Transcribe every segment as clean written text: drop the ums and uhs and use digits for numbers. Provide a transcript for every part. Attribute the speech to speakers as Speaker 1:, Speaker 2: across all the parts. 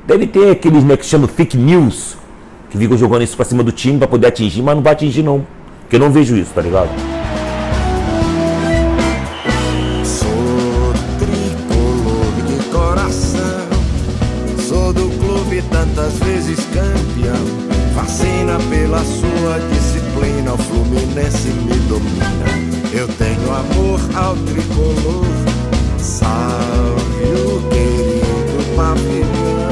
Speaker 1: Deve ter aqueles, né, que chamam fake news, que ficam jogando isso pra cima do time pra poder atingir, mas não vai atingir não. Porque eu não vejo isso, tá ligado?
Speaker 2: Sou tricolor de coração, sou do clube tantas vezes campeão. Fascina pela sua disciplina, o Fluminense me domina. Eu tenho amor ao tricolor, salve o querido pavilhão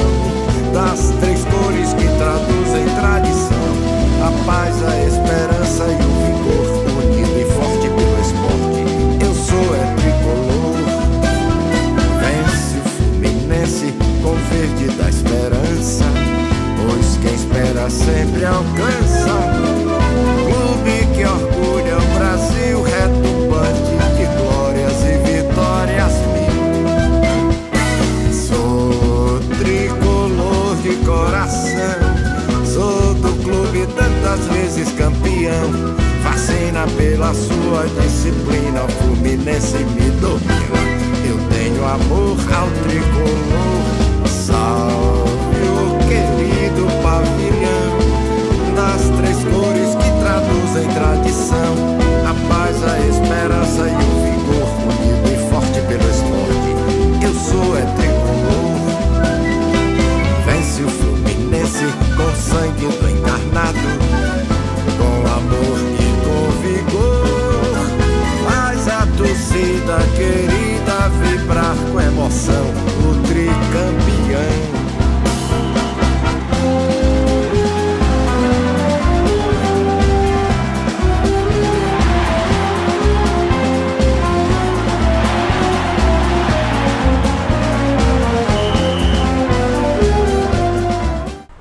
Speaker 2: das três cores que traduzem tradição, a paz, a esperança e o vigor, unido e forte pelo esporte. Eu sou tricolor, vence o Fluminense com verde da esperança, pois quem espera sempre alcança. Clube que orgulha o Brasil, retumbante de glórias e vitórias mil. Sou tricolor de coração, sou do clube tantas vezes campeão. Fascina pela sua disciplina, o Fluminense me domina. Eu tenho amor ao tricolor, salve o querido pavilhão das três cores que traduzem tradição, a paz, a esperança e o vigor, unido e forte pelo esporte. Eu sou tricolor, vence o Fluminense com sangue do encarnado, com amor e com vigor, faz a torcida querida vibrar com emoção, o tricampeão.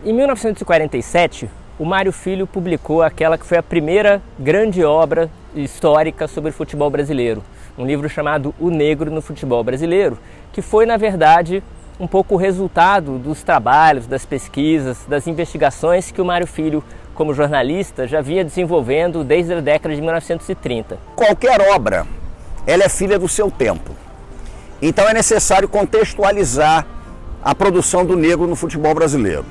Speaker 3: Em 1947, o Mário Filho publicou aquela que foi a primeira grande obra histórica sobre o futebol brasileiro, um livro chamado O Negro no Futebol Brasileiro, que foi, na verdade, um pouco o resultado dos trabalhos, das pesquisas, das investigações que o Mário Filho, como jornalista, já vinha desenvolvendo desde a década de 1930.
Speaker 4: Qualquer obra, ela é filha do seu tempo. Então é necessário contextualizar a produção do negro no futebol brasileiro.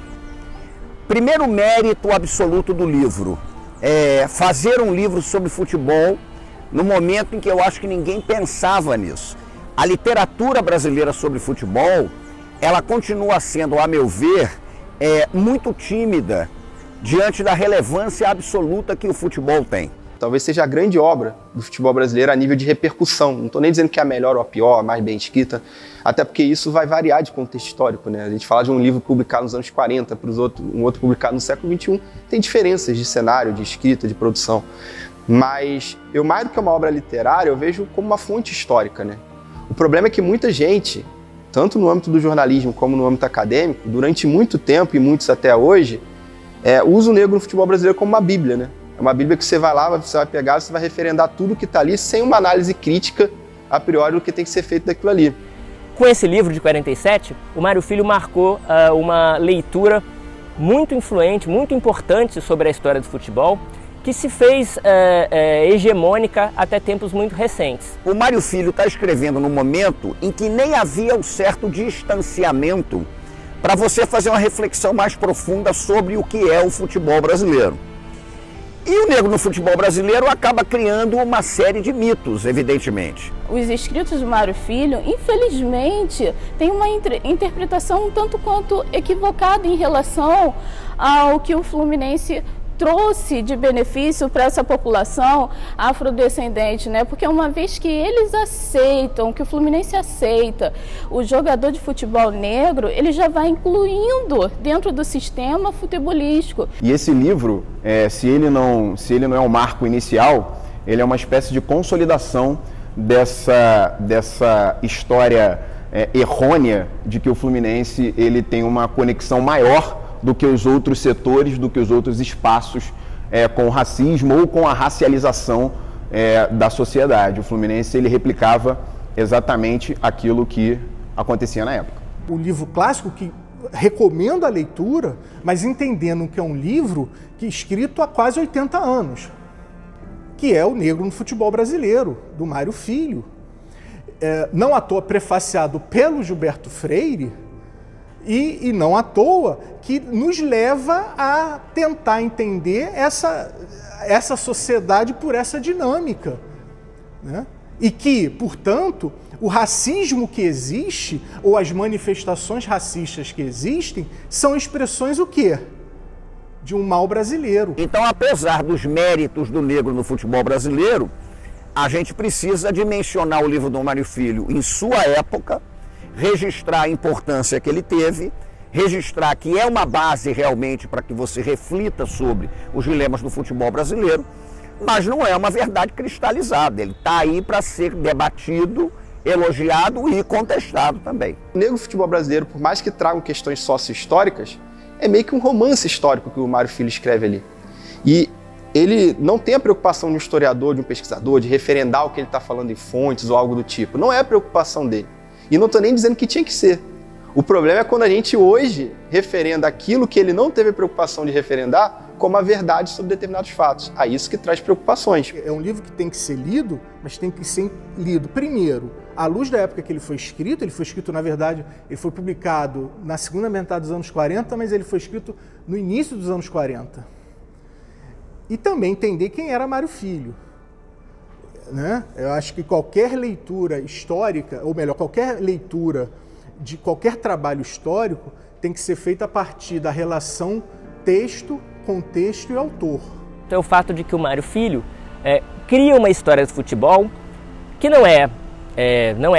Speaker 4: Primeiro mérito absoluto do livro é fazer um livro sobre futebol no momento em que eu acho que ninguém pensava nisso. A literatura brasileira sobre futebol, ela continua sendo, a meu ver, muito tímida diante da relevância absoluta que o futebol tem.
Speaker 5: Talvez seja a grande obra do futebol brasileiro a nível de repercussão. Não estou nem dizendo que é a melhor ou a pior, a mais bem escrita, até porque isso vai variar de contexto histórico, né? A gente fala de um livro publicado nos anos 40 para um outro publicado no século XXI, tem diferenças de cenário, de escrita, de produção. Mas eu, mais do que uma obra literária, eu vejo como uma fonte histórica, né? O problema é que muita gente, tanto no âmbito do jornalismo como no âmbito acadêmico, durante muito tempo, e muitos até hoje, usa o negro no futebol brasileiro como uma bíblia, né? É uma bíblia que você vai lá, você vai pegar, você vai referendar tudo que está ali, sem uma análise crítica, a priori, do que tem que ser feito daquilo ali.
Speaker 3: Com esse livro de 47, o Mário Filho marcou uma leitura muito influente, muito importante sobre a história do futebol, que se fez hegemônica até tempos muito recentes.
Speaker 4: O Mário Filho está escrevendo num momento em que nem havia um certo distanciamento para você fazer uma reflexão mais profunda sobre o que é o futebol brasileiro. E o negro no futebol brasileiro acaba criando uma série de mitos, evidentemente.
Speaker 6: Os escritos do Mário Filho, infelizmente, têm uma interpretação um tanto quanto equivocada em relação ao que o Fluminense trouxe de benefício para essa população afrodescendente, né? Porque uma vez que eles aceitam, que o Fluminense aceita o jogador de futebol negro, ele já vai incluindo dentro do sistema futebolístico.
Speaker 7: E esse livro, se ele não é um marco inicial, ele é uma espécie de consolidação dessa história errônea de que o Fluminense ele tem uma conexão maior do que os outros setores, do que os outros espaços com o racismo ou com a racialização da sociedade. O Fluminense ele replicava exatamente aquilo que acontecia na época.
Speaker 8: Um livro clássico que recomendo a leitura, mas entendendo que é um livro que é escrito há quase 80 anos, que é O Negro no Futebol Brasileiro, do Mário Filho. Não à toa prefaciado pelo Gilberto Freire, E não à toa que nos leva a tentar entender essa sociedade por essa dinâmica, né? E que, portanto, o racismo que existe, ou as manifestações racistas que existem, são expressões o quê? De um mal brasileiro.
Speaker 4: Então, apesar dos méritos do negro no futebol brasileiro, a gente precisa dimensionar o livro do Mário Filho em sua época, registrar a importância que ele teve, registrar que é uma base realmente para que você reflita sobre os dilemas do futebol brasileiro, mas não é uma verdade cristalizada. Ele está aí para ser debatido, elogiado e contestado também.
Speaker 5: O negro futebol brasileiro, por mais que tragam questões sócio-históricas, é meio que um romance histórico que o Mário Filho escreve ali. E ele não tem a preocupação de um historiador, de um pesquisador, de referendar o que ele está falando em fontes ou algo do tipo. Não é a preocupação dele. E não estou nem dizendo que tinha que ser. O problema é quando a gente hoje referenda aquilo que ele não teve preocupação de referendar como a verdade sobre determinados fatos. A isso que traz preocupações.
Speaker 8: É um livro que tem que ser lido, mas tem que ser lido primeiro à luz da época que ele foi escrito, na verdade, ele foi publicado na segunda metade dos anos 40, mas ele foi escrito no início dos anos 40. E também entender quem era Mário Filho, né? Eu acho que qualquer leitura histórica, ou melhor, qualquer leitura de qualquer trabalho histórico tem que ser feita a partir da relação texto, contexto e autor.
Speaker 3: Então, o fato de que o Mário Filho cria uma história do futebol que não é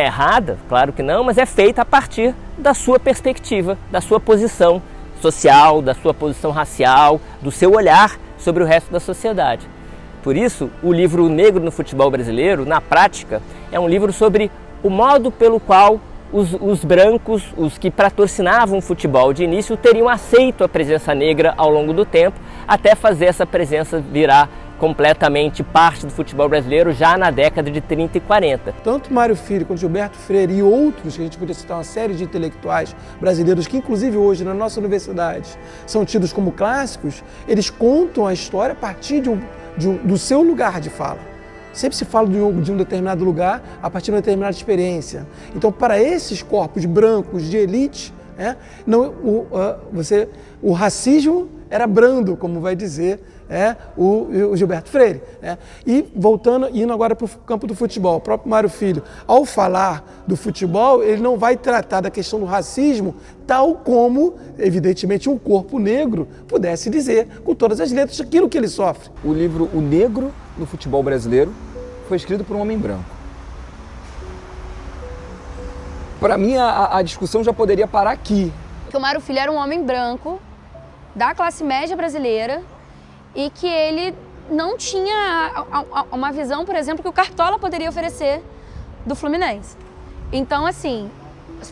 Speaker 3: errada, claro que não, mas é feita a partir da sua perspectiva, da sua posição social, da sua posição racial, do seu olhar sobre o resto da sociedade. Por isso, o livro O Negro no Futebol Brasileiro, na prática, é um livro sobre o modo pelo qual os brancos, os que patrocinavam o futebol de início, teriam aceito a presença negra ao longo do tempo, até fazer essa presença virar completamente parte do futebol brasileiro já na década de 30 e 40.
Speaker 9: Tanto Mário Filho quanto Gilberto Freire e outros, que a gente podia citar uma série de intelectuais brasileiros que inclusive hoje na nossa universidade são tidos como clássicos, eles contam a história a partir do seu lugar de fala. Sempre se fala de um determinado lugar a partir de uma determinada experiência. Então, para esses corpos brancos de elite, o racismo era brando, como vai dizer o Gilberto Freire. E indo agora para o campo do futebol, o próprio Mário Filho, ao falar do futebol, ele não vai tratar da questão do racismo tal como, evidentemente, um corpo negro pudesse dizer, com todas as letras, aquilo que ele sofre.
Speaker 10: O livro O Negro no Futebol Brasileiro foi escrito por um homem branco. Para mim, a discussão já poderia parar aqui.
Speaker 11: Que o Mário Filho era um homem branco, da classe média brasileira, e que ele não tinha uma visão, por exemplo, que o Cartola poderia oferecer do Fluminense. Então, assim,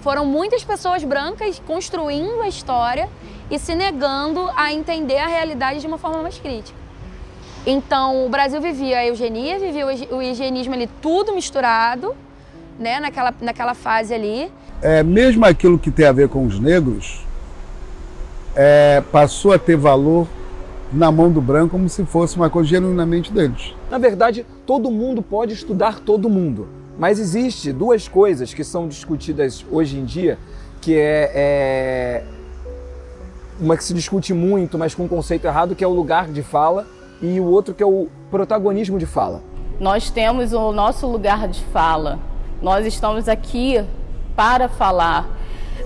Speaker 11: foram muitas pessoas brancas construindo a história e se negando a entender a realidade de uma forma mais crítica. Então, o Brasil vivia a eugenia, vivia o higienismo ali, tudo misturado, né, naquela fase ali.
Speaker 12: Mesmo aquilo que tem a ver com os negros, passou a ter valor na mão do branco como se fosse uma coisa genuinamente deles.
Speaker 10: Na verdade, todo mundo pode estudar todo mundo, mas existe duas coisas que são discutidas hoje em dia, que uma que se discute muito, mas com um conceito errado, que é o lugar de fala, e o outro que é o protagonismo de fala.
Speaker 6: Nós temos o nosso lugar de fala, nós estamos aqui para falar.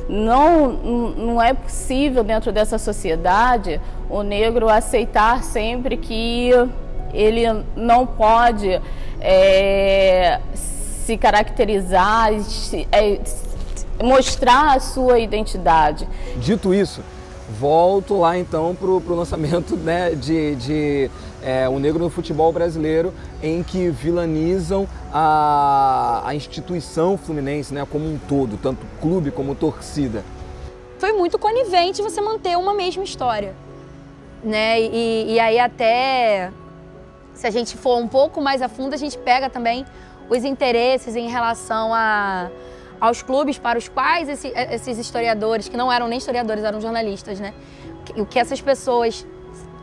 Speaker 6: Não é possível dentro dessa sociedade o negro aceitar sempre que ele não pode se caracterizar, mostrar a sua identidade.
Speaker 10: Dito isso, volto lá então para o lançamento, né, de O Negro no Futebol Brasileiro, em que vilanizam a instituição fluminense, né, como um todo, tanto clube como torcida.
Speaker 11: Foi muito conivente você manter uma mesma história, né? E aí até, se a gente for um pouco mais a fundo, a gente pega também os interesses em relação aos clubes para os quais esses historiadores, que não eram nem historiadores, eram jornalistas, né? O que essas pessoas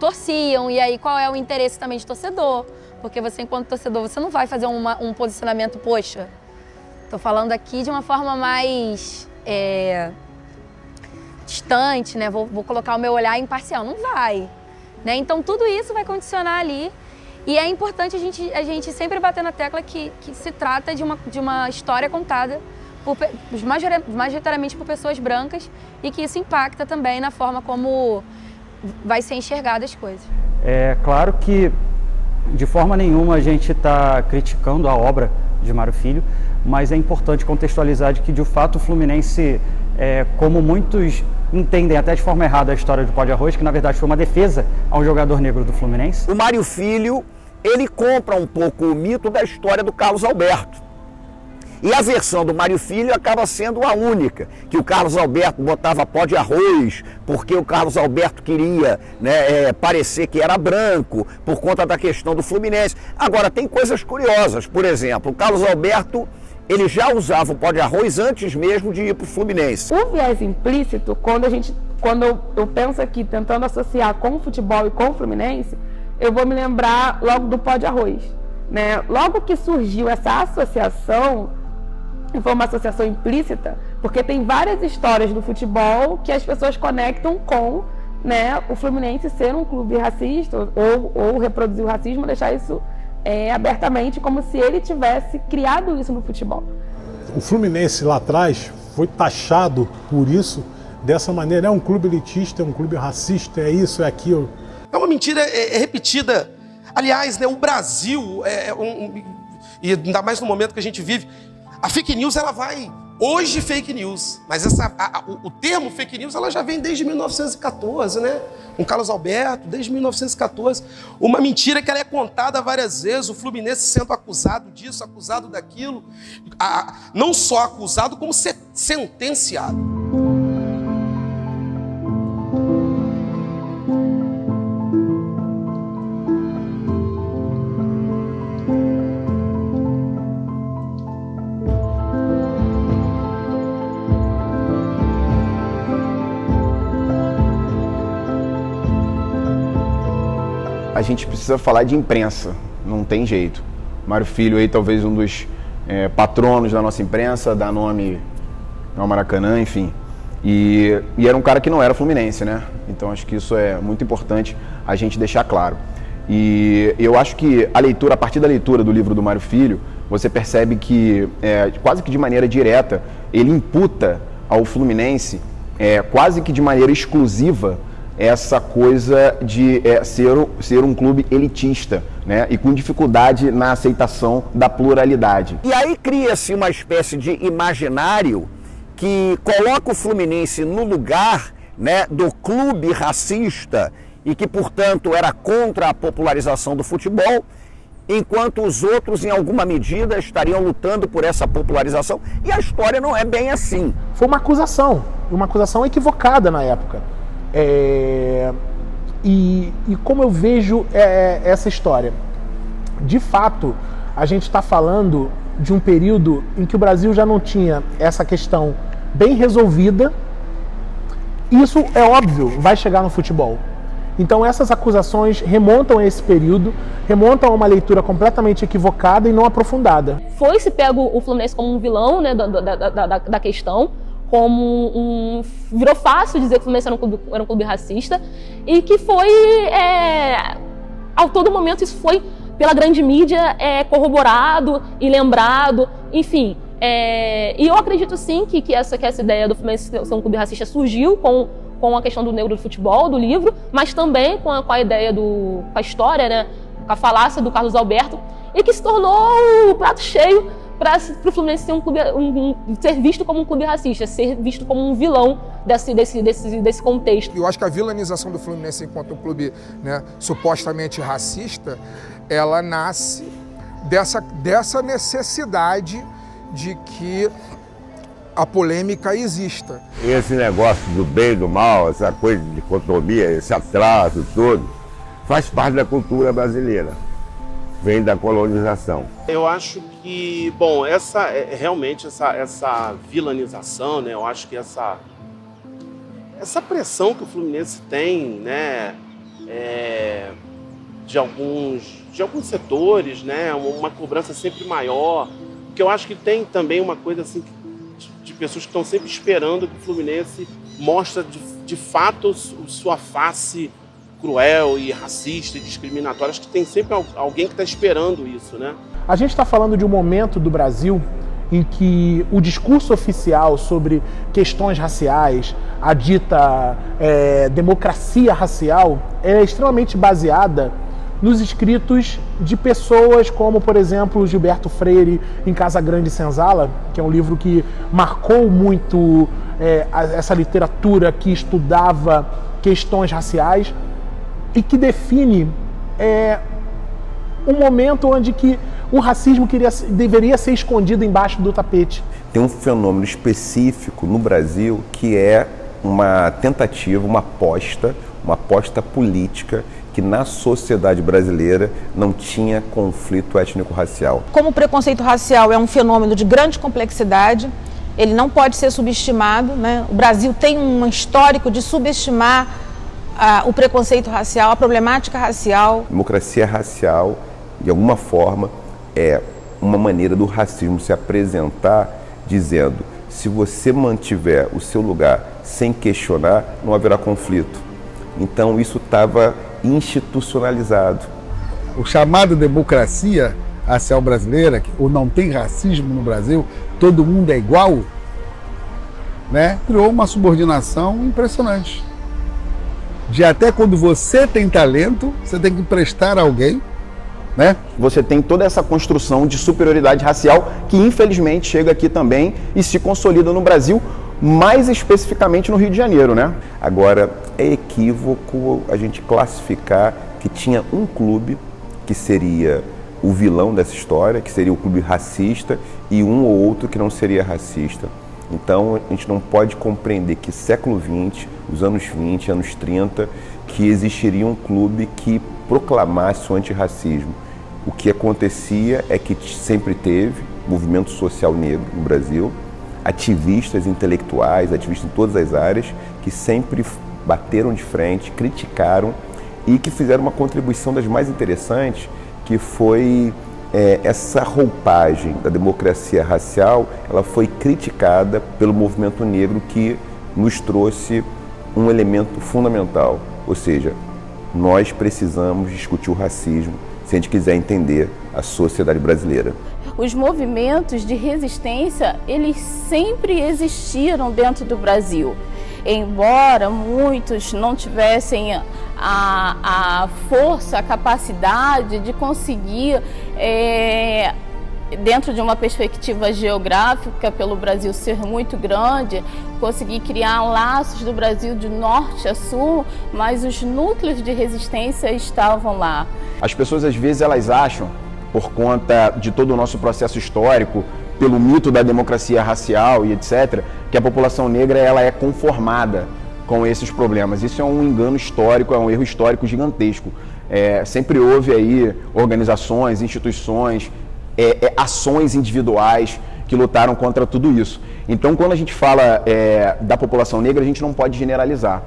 Speaker 11: torciam, e aí qual é o interesse também de torcedor, porque você, enquanto torcedor, você não vai fazer um posicionamento, poxa, tô falando aqui de uma forma mais distante, né? Vou colocar o meu olhar imparcial. Não vai, né? Então tudo isso vai condicionar ali. E é importante a gente sempre bater na tecla que se trata de uma história contada majoritariamente por pessoas brancas e que isso impacta também na forma como vai ser enxergada as coisas.
Speaker 13: É claro que de forma nenhuma a gente está criticando a obra de Mário Filho, mas é importante contextualizar de que de fato o Fluminense, como muitos entendem até de forma errada a história do Pó de Arroz, que na verdade foi uma defesa a um jogador negro do Fluminense.
Speaker 4: O Mário Filho, ele compra um pouco o mito da história do Carlos Alberto. E a versão do Mário Filho acaba sendo a única, que o Carlos Alberto botava pó de arroz, porque o Carlos Alberto queria, né, parecer que era branco, por conta da questão do Fluminense. Agora, tem coisas curiosas, por exemplo, o Carlos Alberto, ele já usava o pó de arroz antes mesmo de ir para o Fluminense.
Speaker 14: O viés implícito, quando eu penso aqui, tentando associar com o futebol e com o Fluminense, eu vou me lembrar logo do pó de arroz, né? Logo que surgiu essa associação, foi uma associação implícita, porque tem várias histórias do futebol que as pessoas conectam com, né, o Fluminense ser um clube racista ou reproduzir o racismo, deixar isso abertamente, como se ele tivesse criado isso no futebol.
Speaker 15: O Fluminense lá atrás foi taxado por isso, dessa maneira, é um clube elitista, é um clube racista, é isso, é aquilo.
Speaker 16: É uma mentira repetida. Aliás, né, o Brasil, e ainda mais no momento que a gente vive, a fake news, ela vai... Hoje, fake news. Mas o termo fake news, ela já vem desde 1914, né? Com Carlos Alberto, desde 1914. Uma mentira que ela é contada várias vezes, o Fluminense sendo acusado disso, acusado daquilo. Não só acusado, como sentenciado.
Speaker 7: A gente precisa falar de imprensa, não tem jeito. Mário Filho aí, talvez um dos patronos da nossa imprensa, dá nome ao Maracanã, enfim. E era um cara que não era fluminense, né? Então acho que isso é muito importante a gente deixar claro. E eu acho que a partir da leitura do livro do Mário Filho, você percebe que, quase que de maneira direta, ele imputa ao Fluminense, quase que de maneira exclusiva, essa coisa de ser um clube elitista, né? E com dificuldade na aceitação da pluralidade.
Speaker 4: E aí cria-se uma espécie de imaginário que coloca o Fluminense no lugar, né, do clube racista e que, portanto, era contra a popularização do futebol, enquanto os outros, em alguma medida, estariam lutando por essa popularização. E a história não é bem assim.
Speaker 8: Foi uma acusação equivocada na época. E como eu vejo essa história? De fato, a gente está falando de um período em que o Brasil já não tinha essa questão bem resolvida. Isso, é óbvio, vai chegar no futebol. Então essas acusações remontam a esse período, remontam a uma leitura completamente equivocada e não aprofundada.
Speaker 17: Foi-se pego o Fluminense como um vilão, né, da questão, virou fácil dizer que o Fluminense era um clube racista, e que foi, a todo momento, isso foi pela grande mídia corroborado e lembrado, enfim. E eu acredito sim que essa ideia do Fluminense ser um clube racista surgiu com a questão do negro do futebol, do livro, mas também com a ideia com a história, né, com a falácia do Carlos Alberto, e que se tornou o prato cheio para o Fluminense ser ser visto como um clube racista, ser visto como um vilão desse contexto.
Speaker 18: Eu acho que a vilanização do Fluminense enquanto um clube, né, supostamente racista, ela nasce dessa necessidade de que a polêmica exista.
Speaker 19: Esse negócio do bem e do mal, essa coisa de dicotomia, esse atraso todo, faz parte da cultura brasileira. Vem da colonização.
Speaker 20: Eu acho que, bom, realmente essa vilanização, né? Eu acho que essa pressão que o Fluminense tem, né? De alguns setores, né? Uma cobrança sempre maior. Porque eu acho que tem também uma coisa assim de pessoas que estão sempre esperando que o Fluminense mostra de fato sua face cruel e racista e discriminatória. Acho que tem sempre alguém que está esperando isso, né?
Speaker 8: A gente está falando de um momento do Brasil em que o discurso oficial sobre questões raciais, a dita democracia racial, é extremamente baseada nos escritos de pessoas como, por exemplo, Gilberto Freire em Casa Grande e Senzala, que é um livro que marcou muito essa literatura que estudava questões raciais e que define um momento onde que o racismo deveria ser escondido embaixo do tapete.
Speaker 7: Tem um fenômeno específico no Brasil que é uma tentativa, uma aposta política que na sociedade brasileira não tinha conflito étnico-racial.
Speaker 21: Como o preconceito racial é um fenômeno de grande complexidade, ele não pode ser subestimado, né? O Brasil tem um histórico de subestimar o preconceito racial, a problemática racial.
Speaker 7: Democracia racial, de alguma forma, é uma maneira do racismo se apresentar dizendo: se você mantiver o seu lugar sem questionar, não haverá conflito. Então isso estava institucionalizado.
Speaker 12: O chamado democracia racial brasileira, ou não tem racismo no Brasil, todo mundo é igual, né? Criou uma subordinação impressionante. De até quando você tem talento, você tem que prestar a alguém, né?
Speaker 7: Você tem toda essa construção de superioridade racial que infelizmente chega aqui também e se consolida no Brasil, mais especificamente no Rio de Janeiro, né? Agora, é equívoco a gente classificar que tinha um clube que seria o vilão dessa história, que seria o clube racista, e um ou outro que não seria racista. Então, a gente não pode compreender que século XX, os anos 20, anos 30, que existiria um clube que proclamasse o antirracismo. O que acontecia é que sempre teve movimento social negro no Brasil, ativistas intelectuais, ativistas em todas as áreas, que sempre bateram de frente, criticaram e que fizeram uma contribuição das mais interessantes, que foi essa roupagem da democracia racial. Ela foi criticada pelo movimento negro, que nos trouxe um elemento fundamental, ou seja, nós precisamos discutir o racismo se a gente quiser entender a sociedade brasileira.
Speaker 6: Os movimentos de resistência, eles sempre existiram dentro do Brasil. Embora muitos não tivessem a força, a capacidade de conseguir, dentro de uma perspectiva geográfica, pelo Brasil ser muito grande, conseguir criar laços do Brasil de norte a sul, mas os núcleos de resistência estavam lá.
Speaker 7: As pessoas às vezes elas acham, por conta de todo o nosso processo histórico, pelo mito da democracia racial e etc., que a população negra ela é conformada com esses problemas. Isso é um engano histórico, é um erro histórico gigantesco. Sempre houve aí organizações, instituições, ações individuais que lutaram contra tudo isso. Então, quando a gente fala da população negra, a gente não pode generalizar,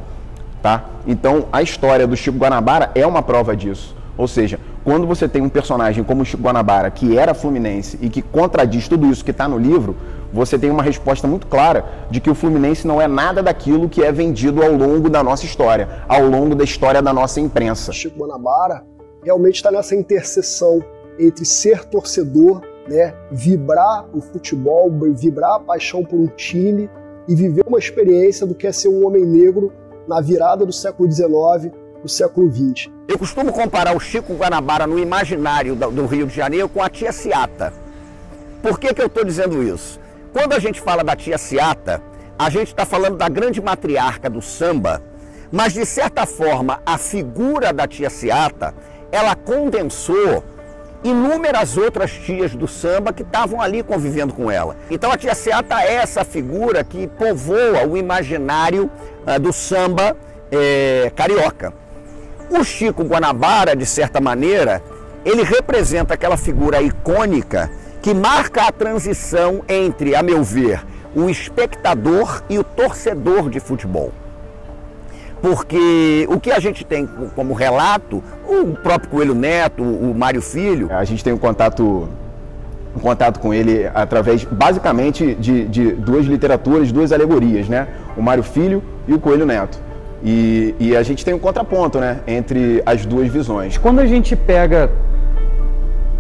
Speaker 7: tá? Então, a história do Chico Guanabara é uma prova disso. Ou seja, quando você tem um personagem como o Chico Guanabara, que era fluminense e que contradiz tudo isso que está no livro, você tem uma resposta muito clara de que o Fluminense não é nada daquilo que é vendido ao longo da nossa história, ao longo da história da nossa imprensa.
Speaker 22: Chico Guanabara realmente está nessa interseção entre ser torcedor, né, vibrar o futebol, vibrar a paixão por um time e viver uma experiência do que é ser um homem negro na virada do século XIX do século XX.
Speaker 4: Eu costumo comparar o Chico Guanabara no imaginário do Rio de Janeiro com a tia Ciata. Por que eu estou dizendo isso? Quando a gente fala da tia Ciata, a gente está falando da grande matriarca do samba, mas de certa forma a figura da tia Ciata, ela condensou inúmeras outras tias do samba que estavam ali convivendo com ela. Então a tia Ciata é essa figura que povoa o imaginário do samba carioca. O Chico Guanabara, de certa maneira, ele representa aquela figura icônica que marca a transição entre, a meu ver, o espectador e o torcedor de futebol. Porque o que a gente tem como relato, o próprio Coelho Neto, o Mário Filho...
Speaker 7: A gente tem um contato com ele através, basicamente, de duas literaturas, duas alegorias, né? O Mário Filho, e o Coelho Neto. E a gente tem um contraponto, né, entre as duas visões.
Speaker 13: Quando a gente pega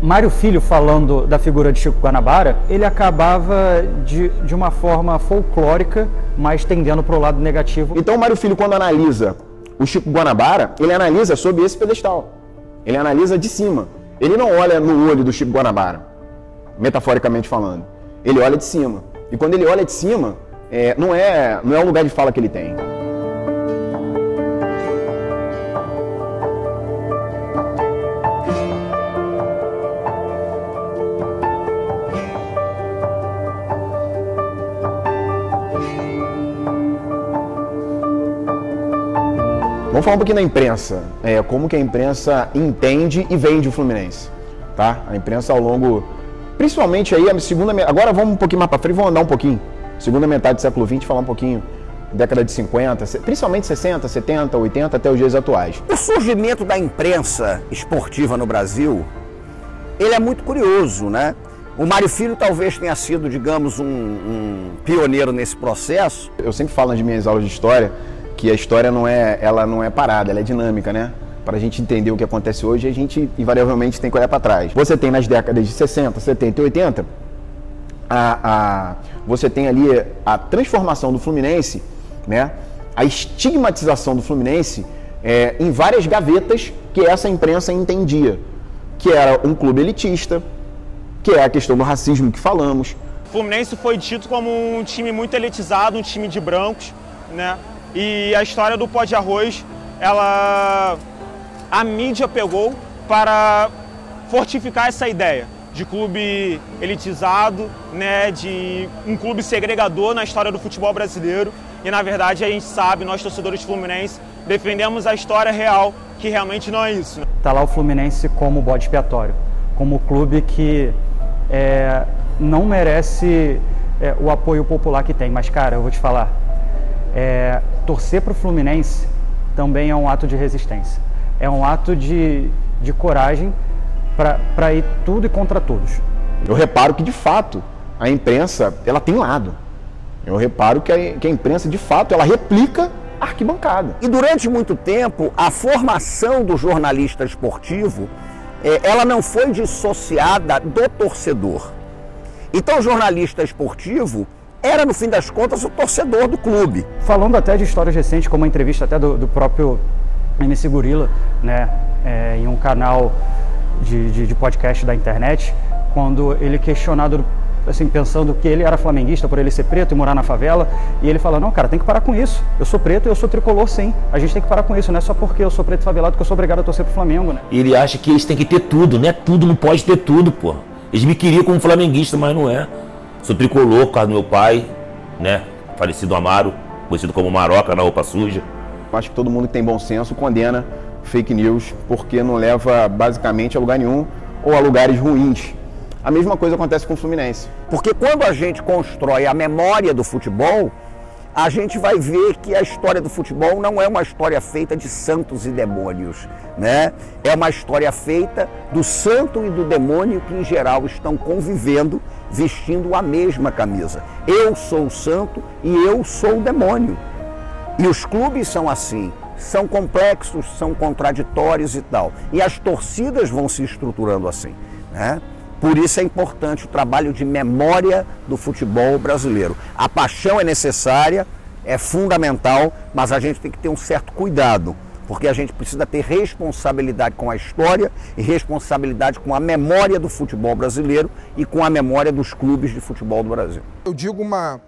Speaker 13: Mário Filho falando da figura de Chico Guanabara, ele acabava de uma forma folclórica, mas tendendo para o lado negativo.
Speaker 7: Então o Mário Filho, quando analisa o Chico Guanabara, ele analisa sob esse pedestal. Ele analisa de cima. Ele não olha no olho do Chico Guanabara, metaforicamente falando. Ele olha de cima. E quando ele olha de cima, não é o lugar de fala que ele tem. Vamos falar um pouquinho da imprensa, como que a imprensa entende e vende o Fluminense, tá? A imprensa ao longo, principalmente aí a segunda, agora vamos um pouquinho mais para frente, vamos andar um pouquinho, segunda metade do século XX, falar um pouquinho, década de 50, principalmente 60, 70, 80, até os dias atuais.
Speaker 4: O surgimento da imprensa esportiva no Brasil, ele é muito curioso, né? O Mário Filho talvez tenha sido, digamos, um pioneiro nesse processo.
Speaker 7: Eu sempre falo nas minhas aulas de história, que a história não é parada, ela é dinâmica, né? Para a gente entender o que acontece hoje, a gente invariavelmente tem que olhar para trás. Você tem nas décadas de 60, 70 e 80, você tem ali a transformação do Fluminense, né? A estigmatização do Fluminense em várias gavetas que essa imprensa entendia, que era um clube elitista, que é a questão do racismo que falamos.
Speaker 1: O Fluminense foi dito como um time muito elitizado, um time de brancos, né? E a história do pó de arroz, a mídia pegou para fortificar essa ideia de clube elitizado, né, de um clube segregador na história do futebol brasileiro. E na verdade a gente sabe, nós torcedores fluminenses, defendemos a história real, que realmente não é isso.
Speaker 13: Tá lá o Fluminense como bode expiatório, como clube que não merece o apoio popular que tem. Mas cara, eu vou te falar, torcer para o Fluminense também é um ato de resistência. É um ato de coragem para ir tudo e contra todos.
Speaker 7: Eu reparo que, de fato, a imprensa ela tem lado. Eu reparo que a imprensa, de fato, ela replica a arquibancada.
Speaker 4: E durante muito tempo, a formação do jornalista esportivo, ela não foi dissociada do torcedor. Então, o jornalista esportivo era, no fim das contas, o torcedor do clube.
Speaker 13: Falando até de histórias recentes, como a entrevista até do próprio MC Gorila, né, em um canal de podcast da internet, quando ele questionado, assim, pensando que ele era flamenguista por ele ser preto e morar na favela, e ele fala, não, cara, tem que parar com isso. Eu sou preto e eu sou tricolor, sim. A gente tem que parar com isso, não é só porque eu sou preto e favelado que eu sou obrigado a torcer pro Flamengo, né?
Speaker 2: E ele acha que eles têm que ter tudo, né? Tudo não pode ter tudo, pô. Eles me queriam como flamenguista, mas não é. Sou tricolor por causa do meu pai, né? Falecido Amaro, conhecido como Maroca na roupa suja.
Speaker 7: Acho que todo mundo que tem bom senso condena fake news porque não leva basicamente a lugar nenhum ou a lugares ruins. A mesma coisa acontece com o Fluminense.
Speaker 4: Porque quando a gente constrói a memória do futebol, a gente vai ver que a história do futebol não é uma história feita de santos e demônios, né? É uma história feita do santo e do demônio que, em geral, estão convivendo, vestindo a mesma camisa. Eu sou o santo e eu sou o demônio. E os clubes são assim, são complexos, são contraditórios e tal. E as torcidas vão se estruturando assim, né? Por isso é importante o trabalho de memória do futebol brasileiro. A paixão é necessária, é fundamental, mas a gente tem que ter um certo cuidado, porque a gente precisa ter responsabilidade com a história e responsabilidade com a memória do futebol brasileiro e com a memória dos clubes de futebol do Brasil.
Speaker 18: Eu digo uma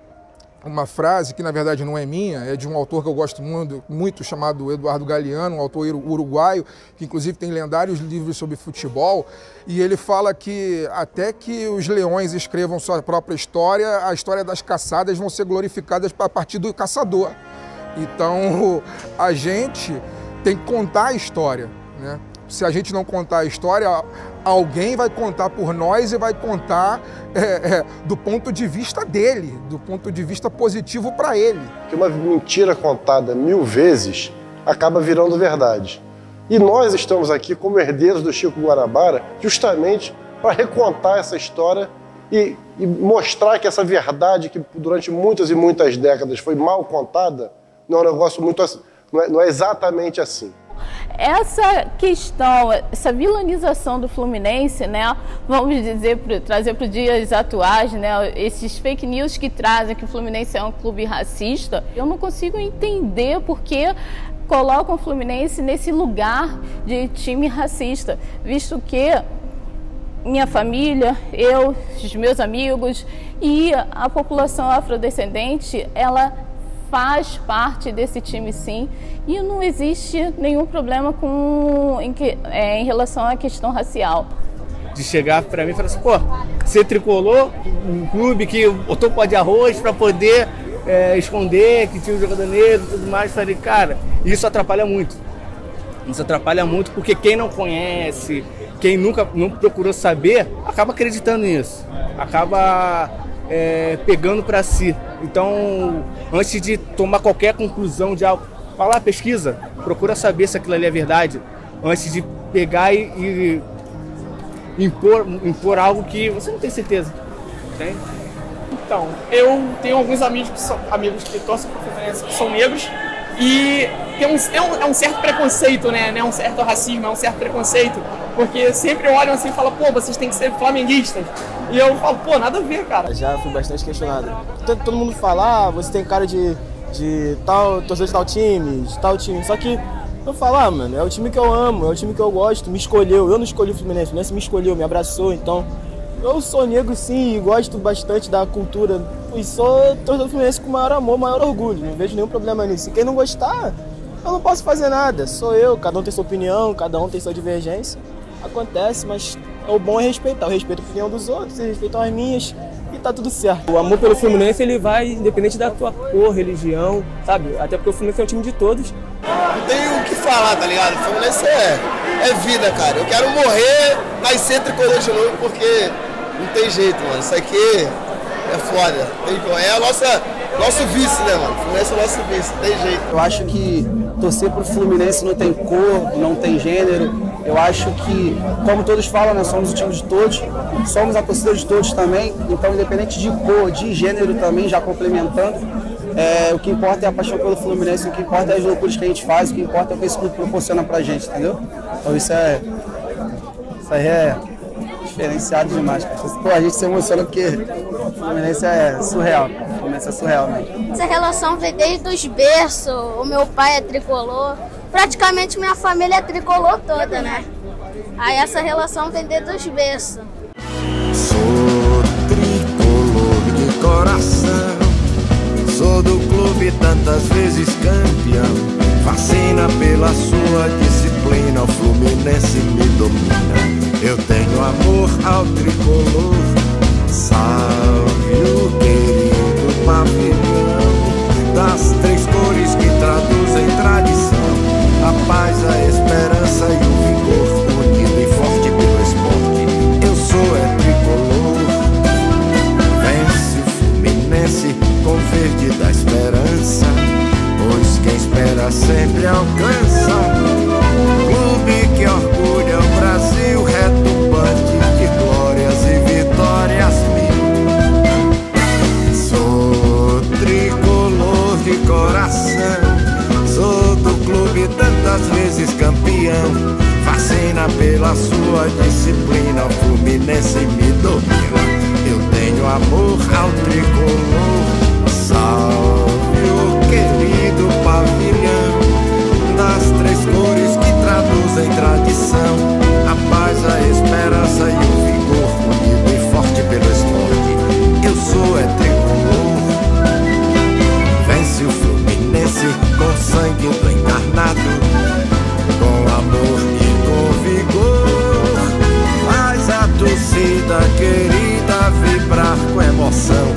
Speaker 18: frase que na verdade não é minha, é de um autor que eu gosto muito chamado Eduardo Galeano, um autor uruguaio, que inclusive tem lendários livros sobre futebol, e ele fala que até que os leões escrevam sua própria história, a história das caçadas vão ser glorificadas a partir do caçador. Então a gente tem que contar a história, né? Se a gente não contar a história, alguém vai contar por nós e vai contar do ponto de vista dele, do ponto de vista positivo para ele.
Speaker 22: Que uma mentira contada 1000 vezes acaba virando verdade. E nós estamos aqui como herdeiros do Chico Guanabara justamente para recontar essa história e mostrar que essa verdade que durante muitas e muitas décadas foi mal contada, não é um negócio muito assim, não é exatamente assim.
Speaker 6: Essa questão, essa vilanização do Fluminense, né, vamos dizer, trazer para os dias atuais, né, esses fake news que trazem que o Fluminense é um clube racista, eu não consigo entender porque colocam o Fluminense nesse lugar de time racista, visto que minha família, eu, os meus amigos e a população afrodescendente, ela faz parte desse time, sim, e não existe nenhum problema em relação à questão racial.
Speaker 3: De chegar para mim e falar assim, pô, você tricolor, um clube que botou pó de arroz para poder esconder que tinha um jogador negro e tudo mais. Falei, cara, isso atrapalha muito. Isso atrapalha muito porque quem não conhece, quem nunca não procurou saber, acaba acreditando nisso. Acaba pegando para si. Então, antes de tomar qualquer conclusão de algo, vai lá, pesquisa, procura saber se aquilo ali é verdade, antes de pegar e impor algo que você não tem certeza. Entende?
Speaker 5: Então, eu tenho alguns amigos que torcem pro Fluminense, que são negros, e tem um certo preconceito, né? Não é um certo racismo, é um certo preconceito, porque sempre olham assim e falam, pô, vocês têm que ser flamenguistas. E eu falo, pô, nada a ver, cara.
Speaker 23: Já fui bastante questionado. Todo mundo fala, você tem cara de tal, torcedor de tal time, Só que eu falo, mano, é o time que eu amo, é o time que eu gosto, me escolheu. Eu não escolhi o Fluminense me escolheu, me abraçou, então eu sou negro sim e gosto bastante da cultura. E sou torcedor do Fluminense com maior amor, maior orgulho. Não vejo nenhum problema nisso. E quem não gostar, eu não posso fazer nada. Sou eu, cada um tem sua opinião, cada um tem sua divergência. Acontece, mas o bom é respeitar. Eu respeito a opinião dos outros, eles respeitam as minhas e tá tudo certo.
Speaker 3: O amor pelo Fluminense, ele vai independente da tua cor, religião, sabe? Até porque o Fluminense é um time de todos.
Speaker 24: Não tem o que falar, tá ligado? O Fluminense é vida, cara. Eu quero morrer, nascer tricolor de novo, porque não tem jeito, mano. Isso aqui é foda. É nosso vice, né, mano? O Fluminense é o nosso vice, não tem jeito.
Speaker 25: Eu acho que torcer pro Fluminense não tem cor, não tem gênero. Eu acho que, como todos falam, nós somos o time de todos, somos a torcida de todos também. Então, independente de cor, de gênero também, já complementando, o que importa é a paixão pelo Fluminense, o que importa é as loucuras que a gente faz, o que importa é o que esse clube proporciona pra gente, entendeu? Então isso aí é diferenciado demais. Pô, a gente se emociona porque o Fluminense é surreal. O Fluminense é surreal mesmo.
Speaker 26: Essa relação vem desde os berços, o meu pai é tricolor, praticamente minha família é tricolor toda, né? Aí essa relação vem desde os berços.
Speaker 27: Sou tricolor de coração, sou do clube tantas vezes campeão. Fascina pela sua disciplina, o Fluminense me domina. Eu tenho amor ao tricolor, salve o querido pavilhão das três cores que traduzem tradição, a paz, a esperança e o vigor, unido e forte pelo esporte. Eu sou tricolor, vence o Fluminense com verde da esperança, pois quem espera sempre alcança. Clube que orgulha o Brasil, retumbante de glórias e vitórias mil. Sou tricolor de coração, sou do clube tantas vezes campeão. Fascina pela sua disciplina, o Fluminense me domina. Eu tenho amor ao tricolor, salve o querido pavilhão das três cores que traduzem tradição, a paz, a esperança e o vigor, unido e forte pelo esporte. Eu sou tricolor, vence o Fluminense com sangue do encarnado, com amor e com vigor, faz a torcida querida vibrar com emoção.